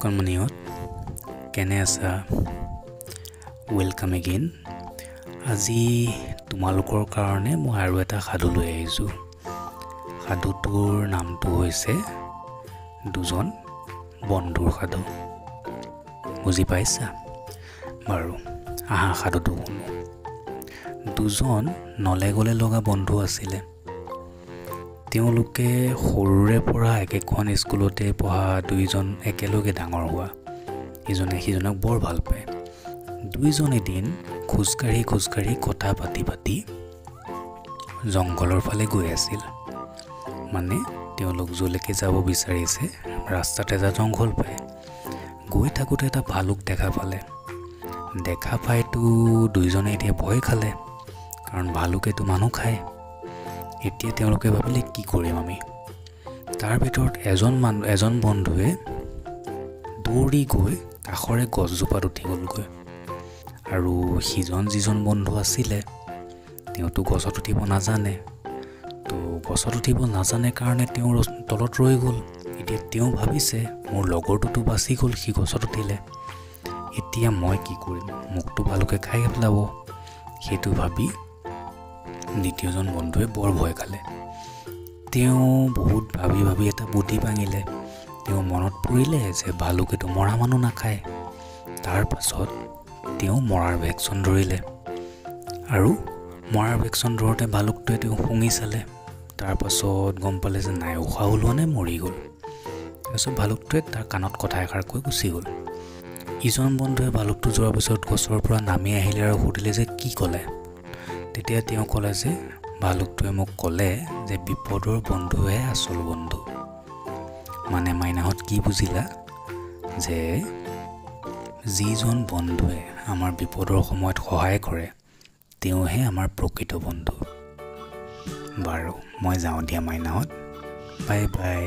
কমনিয়ত কেনে আছা welcome again আজি তোমালোকৰ কাৰণে মই আৰু এটা সাধু লৈ আহিছোঁ সাধুটোৰ নামটো হৈছে দুজন বন্ধুৰ সাধু বুজি পাইছা বাৰু আহা সাধুটো শুনো দুজন নলে গলে লগা বন্ধু আছিলে তেওঁলোকে সৰুৰে পৰা একেখন স্কুলতে পঢ়া দুইজন একেলগে ডাঙৰ হোৱা ইজনে সিজনক বৰ ভাল পায় দুইজন এদিন খোজকাঢ়ি কথা পাতি জংঘলৰ ফালে গৈ আছিল মানে তেওঁলোক যলৈকে যাব বিচাৰিছে ৰাস্তাতে এটা জংঘল পায় গৈ থাকোতে এটা ভালুক দেখা পাইতো দুইজনে এতিয়া ভয় খালে কাৰণ ভালুকেতো মানুহ খায় এতিয়া তেওঁলোকে ভাবিলে কি কৰিম আমি তাৰ ভিতৰত এজন বন্ধুৱে দৌৰি গৈ কাষৰে গছজোপাত উঠি গ'লগৈ আৰু যিজন বন্ধু আছিলে তেওঁতো গছত উঠিব নাজানে তো গছত উঠিব নাজানে কাৰণে তেওঁ তলত ৰৈ গ'ল এতিয়া তেওঁ ভাবিছে মোৰ লগৰটোতো বাচি গ'ল সি গছত উঠিলে এতিয়া মই কি কৰিম মোকতো ভালুকে খাই পেলাব সেইটো ভাবি দ্বিতীয়জন বন্ধুৱে বৰ ভয় খালে তেওঁ বহুত ভাবি এটা বুদ্ধি ভাঙিলে তেওঁ মনত পৰিলে যে ভালুকেতো মৰা মানুহ নাখায় তাৰ পাছত তেওঁ মৰাৰ ভেকচন ধৰিলে আৰু মৰাৰ ভেকচন ধৰোঁতে ভালুকটোৱে তেওঁ শুঙি চালে তাৰ পাছত গম পালে যে নাই উশাহ ওলোৱা নাই মৰি গ'ল তাৰপিছত ভালুকটোৱে তাৰ কাণত কথা এষাৰ কৈ গুচি গ'ল ইজন বন্ধুৱে ভালুকটো যোৱাৰ পিছত গছৰ পৰা নামি আহিলে আৰু সুধিলে যে কি ক'লে তেতিয়া তেওঁ ক'লে যে ভালুকটোৱে মোক ক'লে যে বিপদৰ বন্ধুহে আচল বন্ধু মানে মাইনাহঁত কি বুজিলা যে যিজন বন্ধুৱে আমাৰ বিপদৰ সময়ত সহায় কৰে তেওঁহে আমাৰ প্ৰকৃত বন্ধু বাৰু মই যাওঁ দিয়া মাইনাহঁত বাই বাই